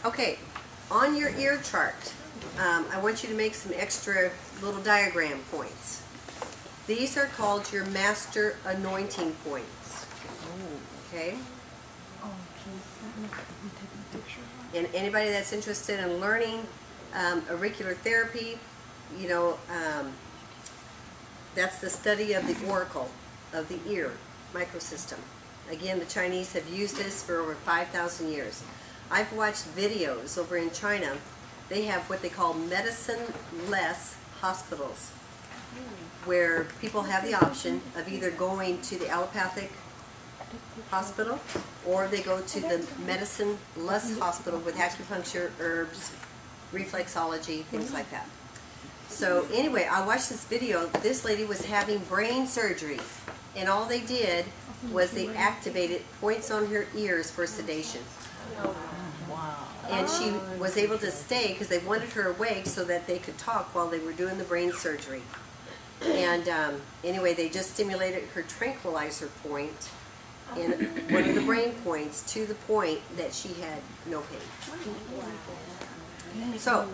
Okay, on your ear chart, I want you to make some extra little diagram points. These are called your master anointing points. Okay? And anybody that's interested in learning auricular therapy, you know, that's the study of the oracle of the ear microsystem. Again, the Chinese have used this for over 5,000 years. I've watched videos over in China. They have what they call medicine-less hospitals, where people have the option of either going to the allopathic hospital or they go to the medicine-less hospital with acupuncture, herbs, reflexology, things like that. So anyway, I watched this video. This lady was having brain surgery, and all they did was they activated points on her ears for sedation. And she was able to stay because they wanted her awake so that they could talk while they were doing the brain surgery. And anyway, they just stimulated her tranquilizer point in one of the brain points to the point that she had no pain. So,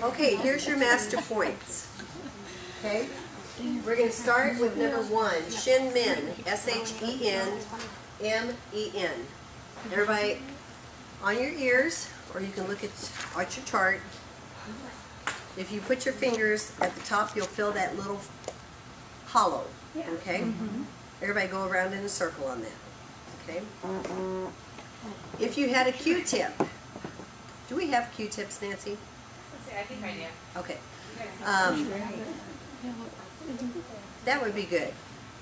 okay, here's your master points. Okay, we're going to start with number 1, Shen Men, S-H-E-N-M-E-N. Everybody on your ears, or you can look at your chart. If you put your fingers at the top, you'll feel that little hollow. Okay? Everybody go around in a circle on that. Okay? If you had a Q-tip, do we have Q-tips, Nancy? I think I do. Okay. That would be good,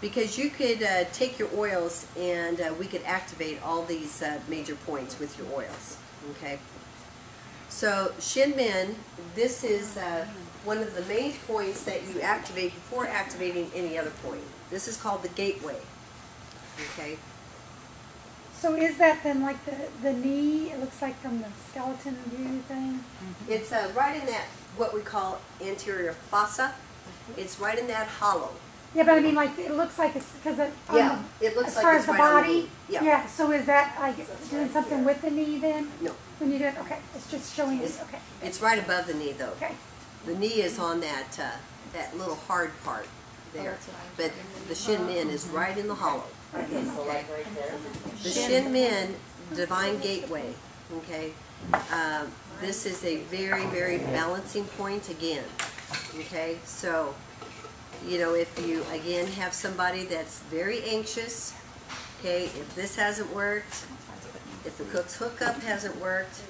because you could take your oils and we could activate all these major points with your oils. Okay. So Shen Men, this is one of the main points that you activate before activating any other point. This is called the gateway. Okay. So is that then like the knee? It looks like from the skeleton view thing. It's right in that what we call anterior fossa. It's right in that hollow. Yeah, but I mean, like it looks like it's because it looks as like far it's as the right on the body. knee. Yeah. Yeah. So is that like doing something with the knee then? No. When you do it, okay, it's just showing you. Okay. It's right above the knee, though. Okay. The knee is on that that little hard part there, but the Shen Men is right in the hollow. The Shen Men Divine Gateway. Okay, this is a very, very balancing point again. Okay, so you know, if you again have somebody that's very anxious, okay, if this hasn't worked, if the cook's hookup hasn't worked,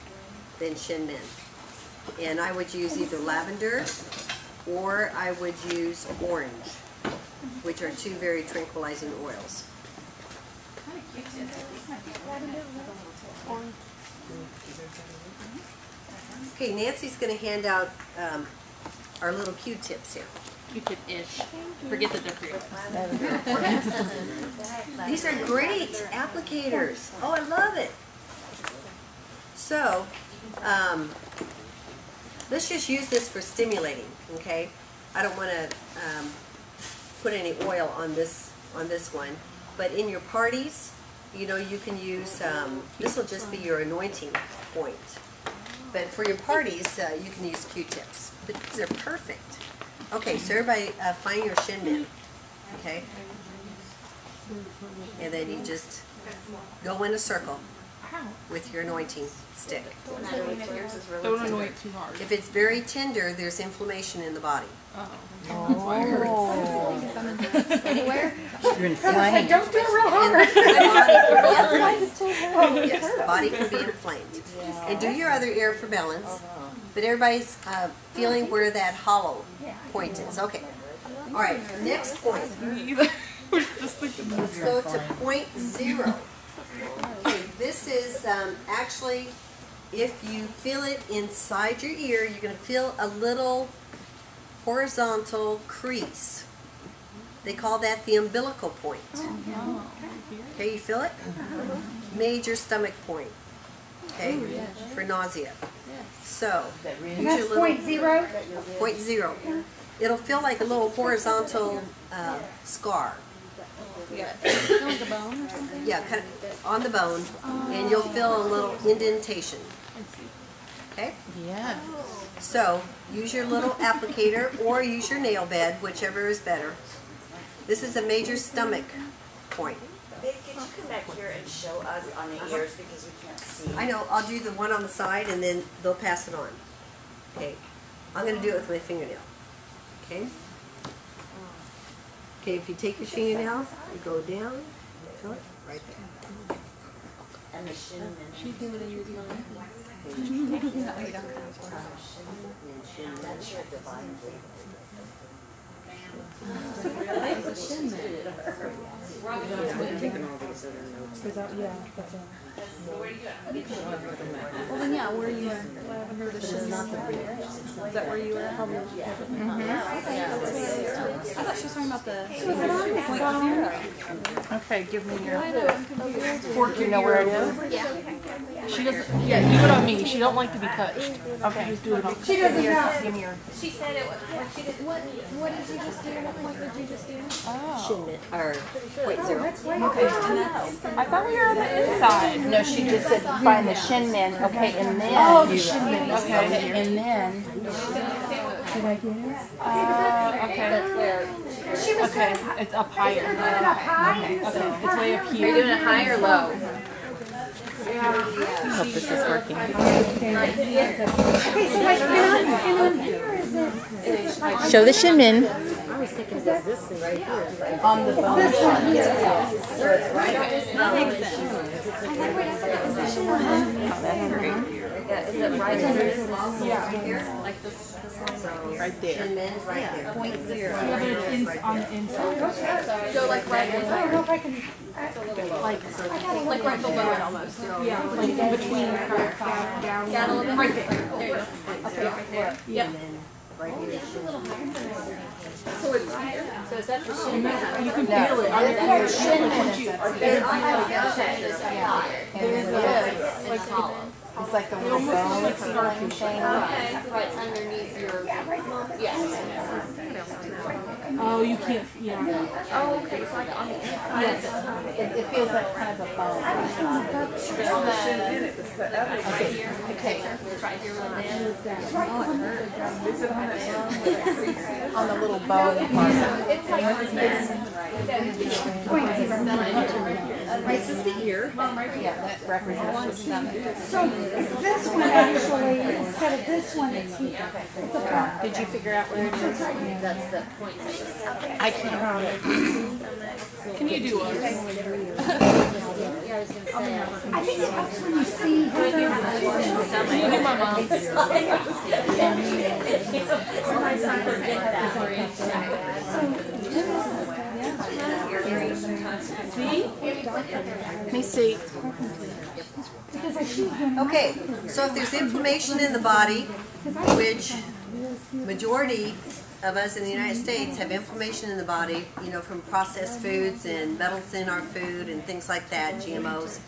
then Shen Men. And I would use either lavender or I would use orange, which are two very tranquilizing oils. Okay, Nancy's going to hand out our little Q-tips here. Q-tip-ish. Forget that they're free. These are great applicators. Oh, I love it. So, let's just use this for stimulating, okay? I don't want to put any oil on this one, but in your parties, you know, you can use, this will just be your anointing point. But for your parties, you can use Q-tips. But these are perfect. Okay, so everybody find your Shen Men, okay? And then you just go in a circle with your anointing stick. Don't anoint too hard. If it's very tender, there's inflammation in the body. Anywhere? You're inflamed. Don't do it real hard. Yes, the body can be inflamed. And do your other ear for balance. But everybody's feeling where that hollow point is. Okay. All right, next point. Let's go to point 0. Okay, this is actually, if you feel it inside your ear, you're going to feel a little horizontal crease. They call that the umbilical point. Okay, you feel it? Major stomach point. Okay, for nausea. So, use And that's your little point 0? point 0. It'll feel like a little horizontal scar. Yeah. On the bone or something? Yeah, kind of on the bone, and you'll feel a little indentation. Okay? Yeah. So, use your little applicator or use your nail bed, whichever is better. This is a major stomach point. Babe, could you come back here and show us on the ears because we can't see? I know, I'll do the one on the side and then they'll pass it on. Okay, I'm going to do it with my fingernail. Okay? Okay, if you take your fingernail, you go down, feel it? Right there. And the shin and She's doing it in your that's your divine flavor. Well, then, yeah, where you were. Lavender, the shin. Is that where you were? I thought she was talking about the point zero. Okay, give me your fork. You know where it is? Yeah. She doesn't. Yeah, you do it on me. She don't like to be touched. Okay, just do it on. She doesn't know. Give me your. She said it was. She did. What did you just do? What point did you just do? Shin or point zero. I thought we were on the inside. No, she just said find the shin min. Okay, and then. Oh, the shin min. Okay, and then. Did I get it? Okay. Okay, it's up higher. Up high? Okay, it's way up here. You're doing it high or low? I hope this is working. Okay, so like, and on here is it? Show the shin min. On the bone. This one here. That makes sense. Is it right under? Right there. Shin min's right there. Point zero. On the inside. Go like right I don't know if I can. like right below it almost. Yeah, like in between. Down Down a little bit. Right there. There you go. Okay, right there. Yep. And then right here. So it's here. So is that the shin? You can feel it on your shin. Like hollow. It's like the little bone thing. Right underneath your. Yeah. Oh, you can't. Yeah. Oh, okay. It's like on the inside. Yes. It feels like kind of a bone. Okay. It's right here on the end. On the little bone part. It's like This is the ear. Yeah, that represents the stomach. So this one actually, instead of this one, it's here. It's a block. Did you figure out where it is? that's the point. I can't. Can you do one? Yeah, I was gonna say. I think it helps when you see Can you do my mom? Let me see. Okay, so if there's inflammation in the body, which majority of us in the United States have inflammation in the body, you know, from processed foods and metals in our food and things like that, GMOs,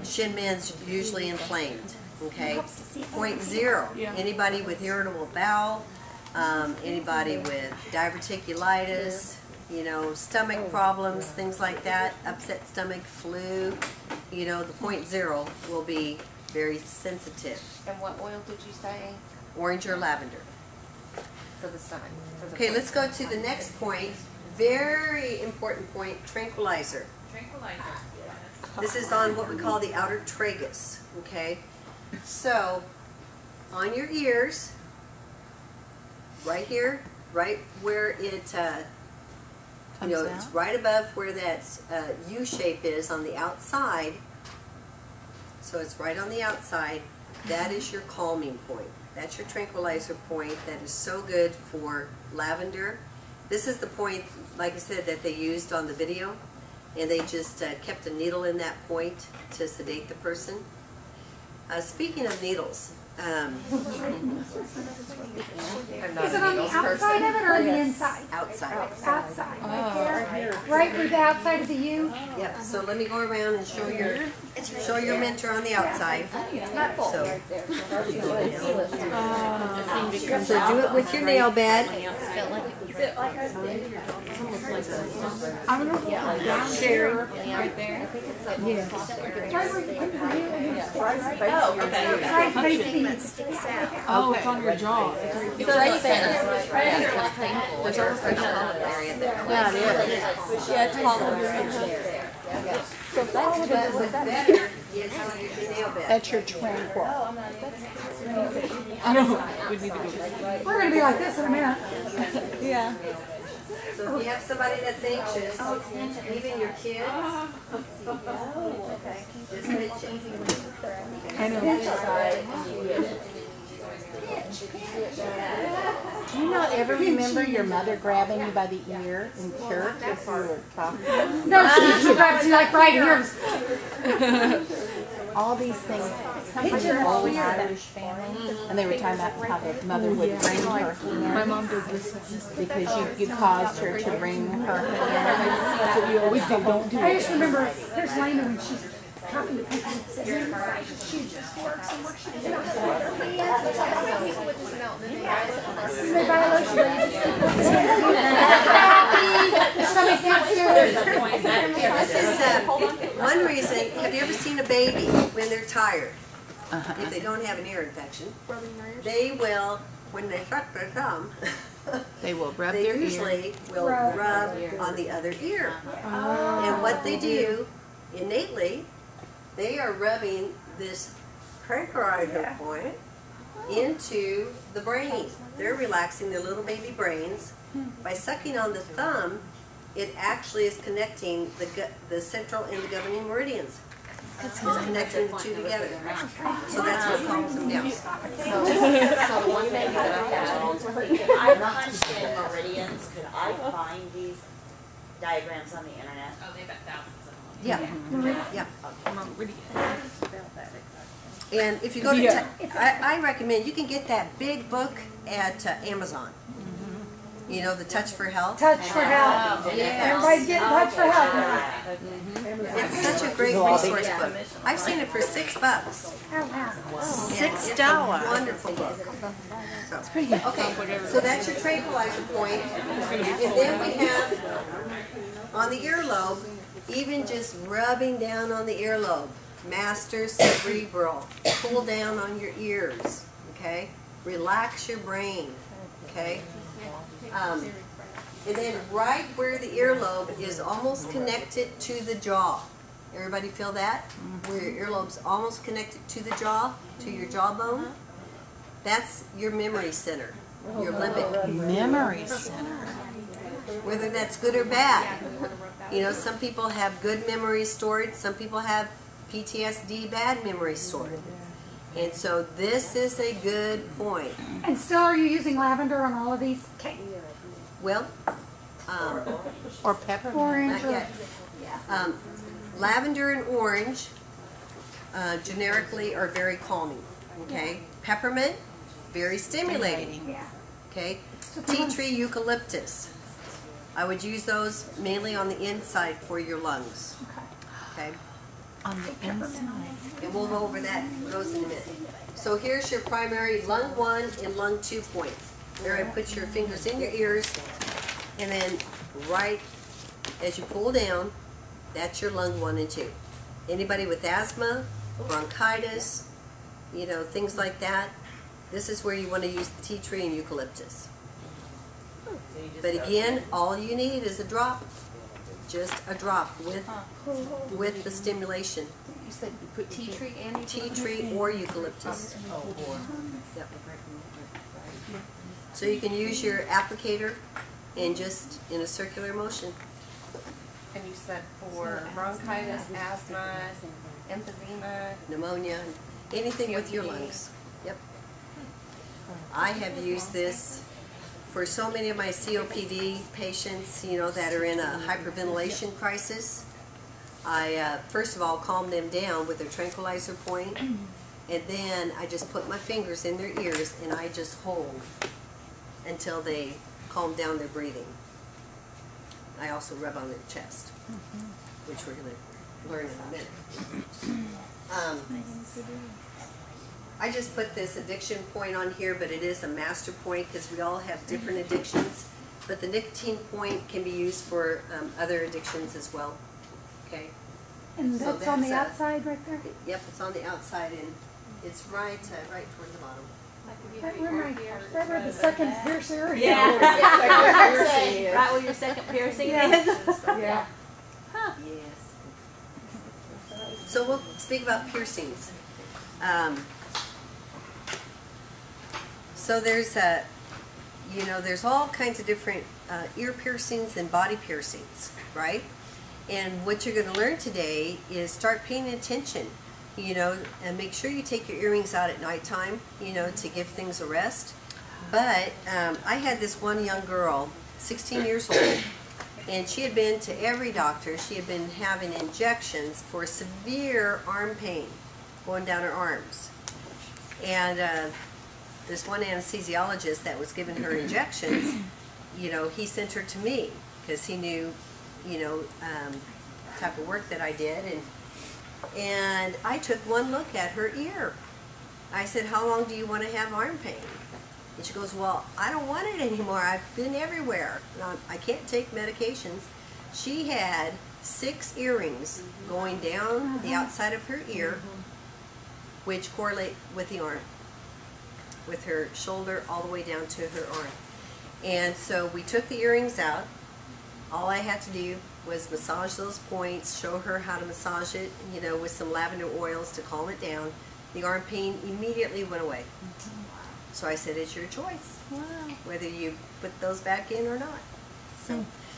shin min's usually inflamed, okay? Point zero, anybody with irritable bowel, anybody with diverticulitis, you know, stomach problems, things like that, upset stomach, flu, you know, the point zero will be very sensitive. And what oil did you say Orange or lavender. for the stomach? For the Okay, let's go to the next point. Very important point, tranquilizer. This is on what we call the outer tragus, okay? So, on your ears, right here, right where it, you know, it's right above where that U shape is on the outside. So it's right on the outside. That is your calming point. That's your tranquilizer point. That is so good for lavender. This is the point, like I said, that they used on the video. And they just kept a needle in that point to sedate the person. Speaking of needles, Is it on the outside of it or on the inside? outside. Outside, right there. Right where the outside of the U? Yep, so let me go around and show your mentor on the outside. So do it with your nail bed. it like a I'm gonna go down there. right there? Yeah. Oh, it's on your jaw. It's right there. There's almost like a area there. Yeah, it is. Yeah, it's hollow. So that's better. Yes, you nail that. That's your tranquil. I don't. We need to go. We're gonna be like this in a minute. Yeah. So if you have somebody that's anxious, even your kids, just pinch it. I know. Do you not ever remember your mother grabbing you by the ear in church as you were talking? No, she grabs you like right here. All these things come from your old Irish family, and they were talking about how the mother would bring her hand. My mom does this. Because you caused her to bring her hand. That's what you always do. Don't do I it. just remember there's Lena when she's talking to people and says, she just works and works. They buy a lotion. This is one reason. Have you ever seen a baby when they're tired? If they don't have an ear infection, they will, when they suck their thumb, They will rub they their ear. usually will rub on the other ear. And what they do innately, they are rubbing this tranquilizer point into the brain. They're relaxing their little baby brains. By sucking on the thumb, it actually is connecting the central and the governing meridians. It's connecting the two together. So that's what calms them down. So one thing that I have, if I punched in meridians, could I find these diagrams on the internet? Oh, they've got thousands of them. Yeah, yeah. Yeah. And if you go to, I recommend, you can get that big book at Amazon. You know, the Touch for Health. Touch for health. Everybody's getting touch for health. It's such a great resource book. I've seen it for $6. Oh, wow. It's a wonderful book. So, okay, so that's your tranquilizer point. And then we have on the earlobe, even just rubbing down on the earlobe. Master cerebral. Pull down on your ears. Okay? Relax your brain. Okay? And then right where the earlobe is almost connected to the jaw. Everybody feel that? Where your earlobe's almost connected to the jaw, to your jawbone? That's your memory center, your limbic. Memory center. Whether that's good or bad. You know, some people have good memories stored, some people have PTSD, bad memories stored. And so this is a good point. And still, are you using lavender on all of these? Okay. Well, Or peppermint. Orange not or yet. Lavender and orange generically are very calming. Okay. Peppermint, very stimulating. yeah. Okay. Tea tree, eucalyptus. I would use those mainly on the inside for your lungs. Okay. On the inside. And we'll go over those in a minute. So here's your primary lung 1 and lung 2 points. There, I put your fingers in your ears, and then right as you pull down, that's your lung 1 and 2. Anybody with asthma, bronchitis, you know, things like that, this is where you want to use the tea tree and eucalyptus. But again, all you need is a drop. Just a drop with the stimulation. You said you put tea tree and Tea tree or eucalyptus. Yep. So you can use your applicator and just in a circular motion. And you said for bronchitis, asthma, emphysema, Pneumonia, anything with your lungs. Yep. I have used this for so many of my COPD patients, you know, that are in a hyperventilation crisis. I first of all calm them down with a tranquilizer point, and then I just put my fingers in their ears and I just hold until they calm down their breathing. I also rub on their chest, which we're going to learn in a minute. I just put this addiction point on here, but it is a master point because we all have different addictions. but the nicotine point can be used for other addictions as well. Okay. And So that's on the that's, outside right there? Yep, it's on the outside and it's right toward the bottom. Right where the second piercer is. Yeah. Right where your second piercing Yeah. is. Yeah. Yes. So we'll speak about piercings. So there's there's all kinds of different ear piercings and body piercings, right? And what you're going to learn today is start paying attention, and make sure you take your earrings out at nighttime, to give things a rest. But I had this one young girl, 16 years old, and she had been to every doctor. She had been having injections for severe arm pain going down her arms. And this one anesthesiologist that was giving her injections, he sent her to me because he knew, type of work that I did. And I took one look at her ear. I said, how long do you want to have arm pain? And she goes, well, I don't want it anymore. I've been everywhere. I can't take medications. She had 6 earrings going down the outside of her ear, which correlate with the arm, with her shoulder all the way down to her arm. And so we took the earrings out. All I had to do was massage those points, show her how to massage it, with some lavender oils to calm it down. The arm pain immediately went away. So I said, it's your choice, whether you put those back in or not.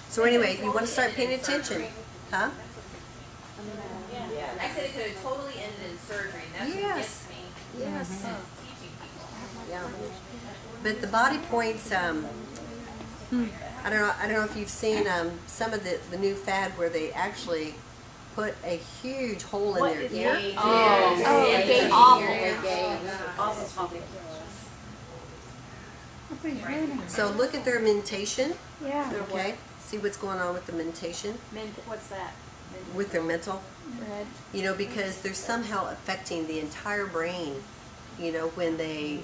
So anyway, you want to start paying attention. Huh? I said it could have totally ended in surgery. That's what gets me. Yes. Teaching people. Yeah. But the body points, I don't know if you've seen some of the new fad where they actually put a huge hole in their ear. It's awful. So look at their mentation. Yeah. Okay. See what's going on with the mentation What's that? with their mental. Red. Because they're somehow affecting the entire brain. When they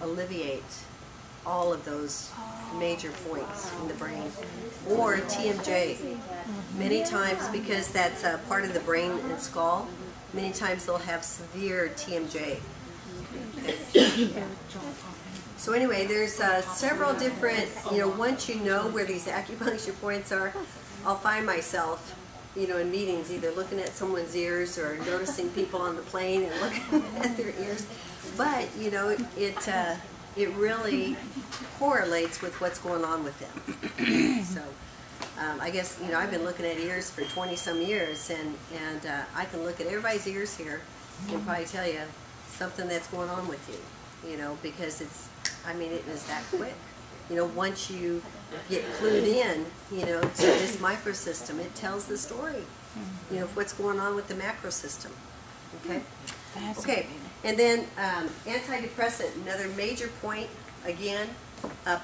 alleviate all of those major points in the brain, or TMJ. Many times, because that's part of the brain and skull, many times they'll have severe TMJ. So anyway, there's several different, once you know where these acupuncture points are, I'll find myself, in meetings, either looking at someone's ears or noticing people on the plane and looking at their ears. But, it really correlates with what's going on with them. So, I guess, I've been looking at ears for 20-some years, and I can look at everybody's ears here and probably tell you something that's going on with you, because it was that quick. Once you get clued in, to this microsystem, it tells the story, of what's going on with the macrosystem. Okay? Okay. And then antidepressant, another major point, again,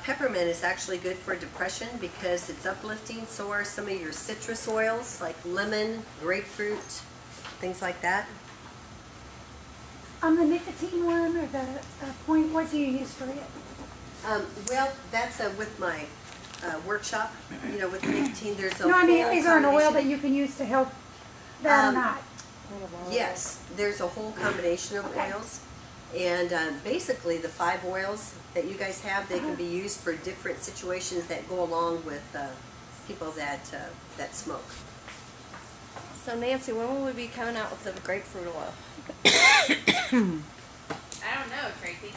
peppermint is actually good for depression because it's uplifting. So are some of your citrus oils like lemon, grapefruit, things like that. On the nicotine one or the point, what do you use for it? Well, that's with my workshop, with nicotine. There's a No, I mean, whole is there an oil combination. that you can use to help that or not? Yes, there's a whole combination of oils, and basically the 5 oils that you guys have, they can be used for different situations that go along with people that smoke. So Nancy, when will we be coming out with the grapefruit oil? I don't know, Tracy.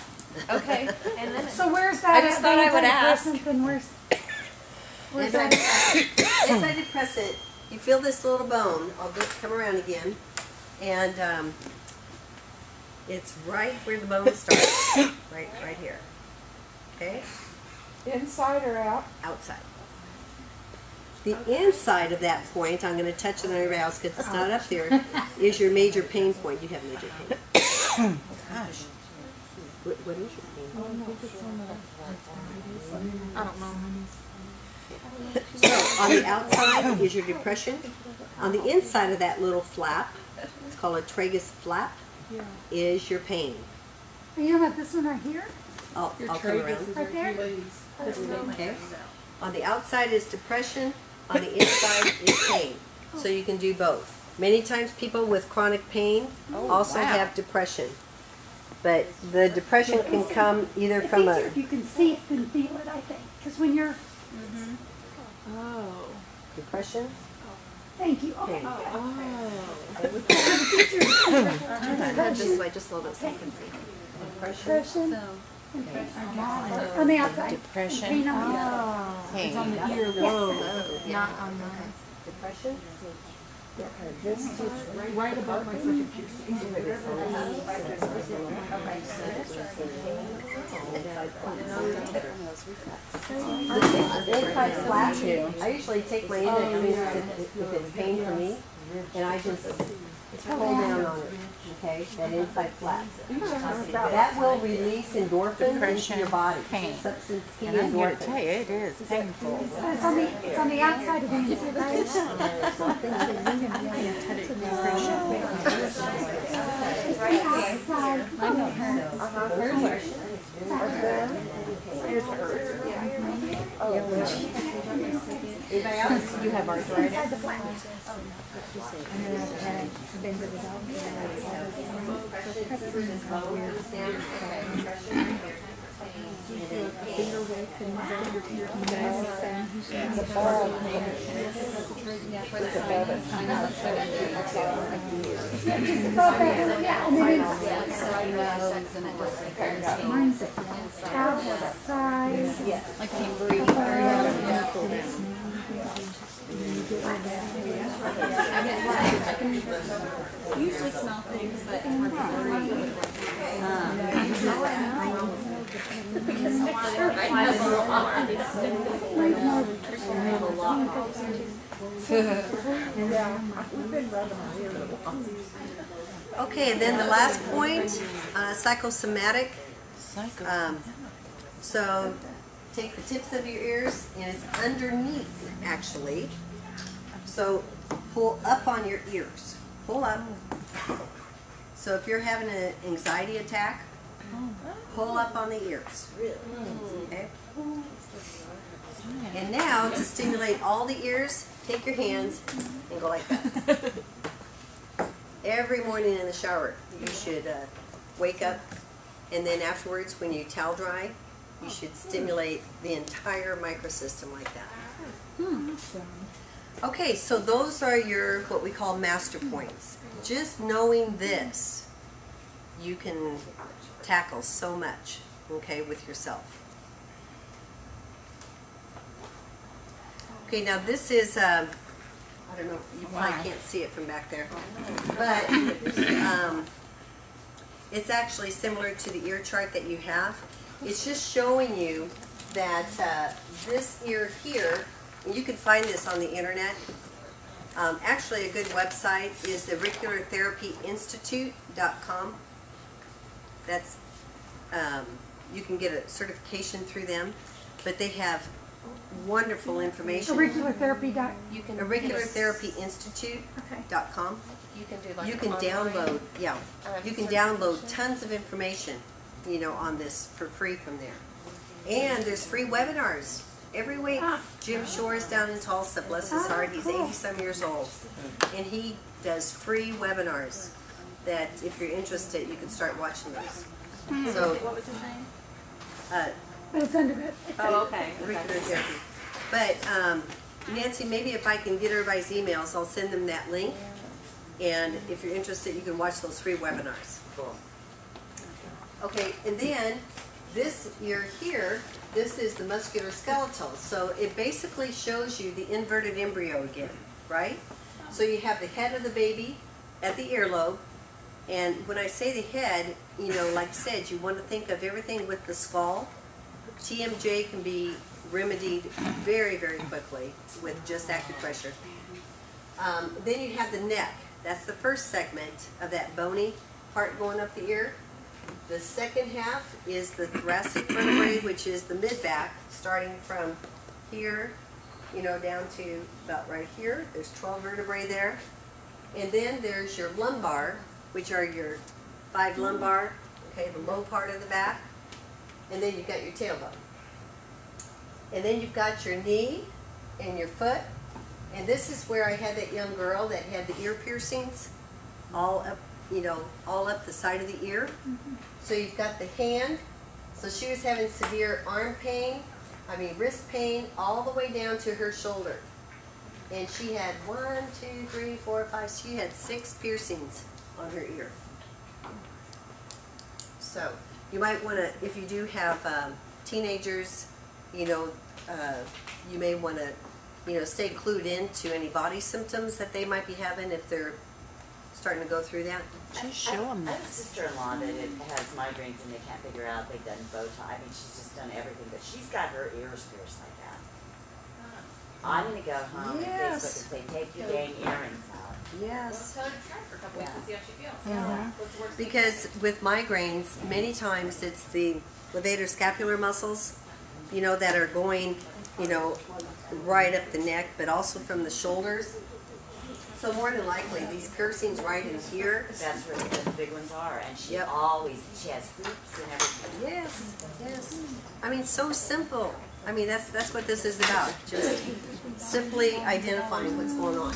Okay. And then So where's that? I just thought I would ask. antidepressant, then where's that? Antidepressant, you feel this little bone, I'll come around again, and it's right where the bone starts, right here, okay? Inside or out? Outside. The inside of that point, I'm going to touch it on everybody else because it's not up there, is your major pain point. You have major pain. Gosh. What is your pain point? I don't know. So, on the outside is your depression. On the inside of that little flap, it's called a tragus flap, is your pain. Are you talking about this one right here? I'll come around. Right there? Okay. On the outside is depression, on the inside is pain. So you can do both. Many times people with chronic pain also have depression. But the depression can come either It's from easier a if you can see it than feel it, I think. Because when you're, depression. thank you. Okay. This way, just a little bit so you can see. Depression. On the outside. Depression. Pain on the outside. Pain. On the ear, Yes. not on the. Depression. Right above my second piercing. Inside flat. I usually take my index finger if it's pain for me, and I just pull down on it. Okay, that inside flat. That will release endorphins into your body. Pain. Substance key And I'm here to endorphins. tell you, it is painful. It's on the outside of the inside, right? It's the Anybody else? You have arthritis. inside the flat. Yeah, and then mine's outside. Like tambourine. Usually smell things, but Okay, and then the last point, psychosomatic. So take the tips of your ears, and it's underneath, actually. So pull up on your ears. Pull up. So if you're having an anxiety attack, pull up on the ears. Okay? And now, to stimulate all the ears, take your hands and go like that. Every morning in the shower, you should wake up, and then afterwards, when you towel dry, you should stimulate the entire microsystem like that. Okay, so those are your, what we call master points. Just knowing this, you can tackle so much, okay, with yourself. Okay, now this is, I don't know, you probably can't see it from back there, but it's actually similar to the ear chart that you have. It's just showing you that this ear here, and you can find this on the internet. Actually, a good website is the auriculartherapyinstitute.com. That's, you can get a certification through them, but they have wonderful information. Auricular therapy. You can auriculartherapyinstitute.com. You can do like You can online. download, yeah, you can download tons of information, you know, on this for free from there. And there's free webinars every week. Jim Shore is down in Tulsa, bless his heart, he's 80-some years old. And he does free webinars that if you're interested, you can start watching those. So, what was his name? But it's under it. Oh, okay. auricular therapy. But Nancy, maybe if I can get everybody's emails, I'll send them that link. And if you're interested, you can watch those free webinars. Cool. Okay, and then this ear here, this is the musculoskeletal. So it basically shows you the inverted embryo again, right? So you have the head of the baby at the earlobe. And when I say the head, you know, like I said, you want to think of everything with the skull. TMJ can be remedied very, very quickly with just acupressure. Then you have the neck. That's the first segment of that bony part going up the ear. The second half is the thoracic vertebrae, which is the mid-back, starting from here, you know, down to about right here. There's 12 vertebrae there. And then there's your lumbar, which are your 5 lumbar, okay, the low part of the back. And then you've got your tailbone. And then you've got your knee and your foot. And this is where I had that young girl that had the ear piercings all up, you know, all up the side of the ear. So you've got the hand. So she was having severe arm pain, wrist pain, all the way down to her shoulder. And she had 1, 2, 3, 4, 5, she had 6 piercings on her ear. So you might want to, if you do have teenagers, you know, you may want to, you know, stay clued into any body symptoms that they might be having if they're starting to go through that. Just show them I that. have a sister-in-law that has migraines and they can't figure out. They've done Botox. She's just done everything, but she's got her ears pierced like that. I'm gonna go home and Facebook and say, take your dang earrings out. Yes. Tell her to try for a couple weeks and see how she feels. Mhm. What's the worst Because with migraines, many times it's the levator scapular muscles, you know, that are going, you know, right up the neck, but also from the shoulders. So more than likely, these piercings right in here. That's where the big ones are, and she Yep. she has hoops and everything. Yes, yes. I mean, so simple. I mean, that's what this is about. Just simply identifying what's going on.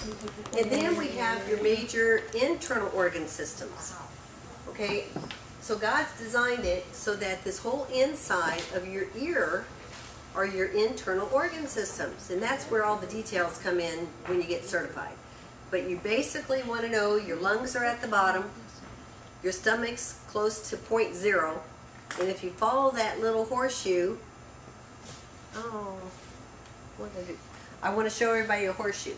And then we have your major internal organ systems. Okay? So God's designed it so that this whole inside of your ear are your internal organ systems. And that's where all the details come in when you get certified. But you basically want to know your lungs are at the bottom, your stomach's close to point 0, and if you follow that little horseshoe, what did I do? I want to show everybody a horseshoe.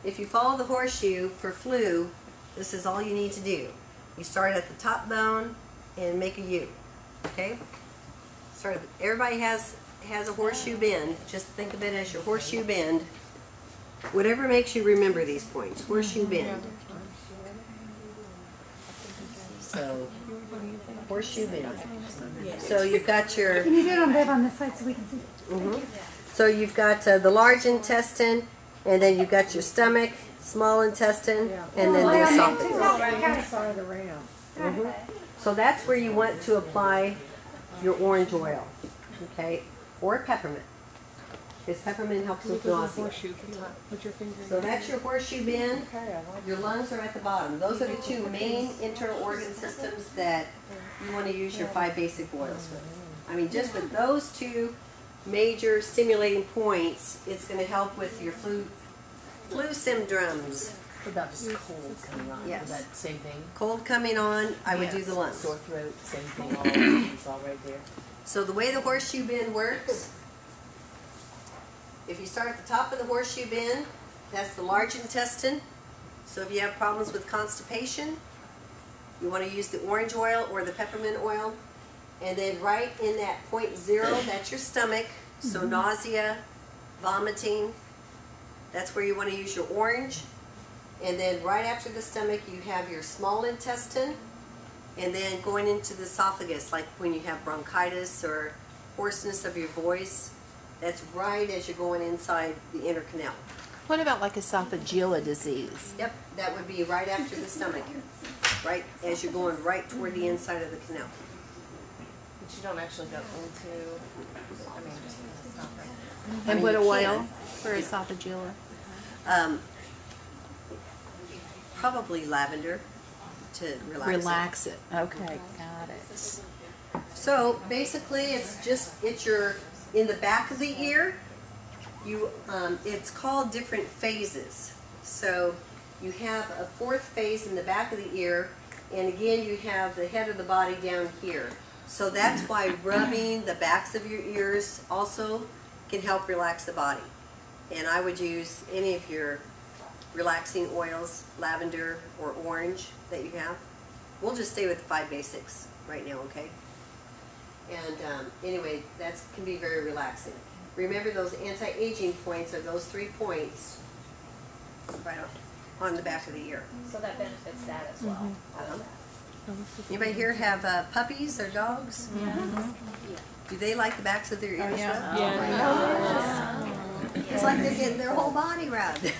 If you follow the horseshoe for flu, this is all you need to do. You start at the top bone and make a U. Okay? Everybody has a horseshoe bend. Just think of it as your horseshoe bend. Whatever makes you remember these points. Horseshoe bend. So, horseshoe bend. So you've got your... Can you do it on Bev on this side so we can see? So you've got the large intestine, and then you've got your stomach, small intestine, and then the esophagus. So that's where you want to apply your orange oil, okay, or peppermint. Because peppermint helps with nausea. So that's your horseshoe bend. Your lungs are at the bottom. Those are the 2 main internal organ systems that you want to use your 5 basic oils with. I mean, just with those 2 major stimulating points, it's going to help with your flu syndromes. What about just cold coming on? Yes. Is that same thing? Cold coming on, I would do the lungs. Sore throat, same thing. It's all right there. So the way the horseshoe bend works, if you start at the top of the horseshoe bend, that's the large intestine. So if you have problems with constipation, you want to use the orange oil or the peppermint oil. And then right in that point 0, that's your stomach. So nausea, vomiting, that's where you want to use your orange. And then right after the stomach, you have your small intestine. And then going into the esophagus, like when you have bronchitis or hoarseness of your voice, that's right as you're going inside the inner canal. What about like esophageal disease? Yep, that would be right after the stomach, right as you're going right toward the inside of the canal. But you don't actually go into, just stop right there. And mean, what you oil can. for esophageal? Probably lavender to relax it. Okay, got it. So basically, it's your in the back of the ear. It's called different phases. So you have a 4th phase in the back of the ear, and again you have the head of the body down here. So that's why rubbing the backs of your ears also can help relax the body. And I would use any of your relaxing oils, lavender or orange that you have. We'll just stay with the 5 basics right now, okay? And anyway, that can be very relaxing. Remember those anti-aging points are those 3 points right on the back of the ear. So that benefits that as well. Anybody here have puppies or dogs? Do they like the backs of their ears rubbed? It's like they're getting their whole body rubbed.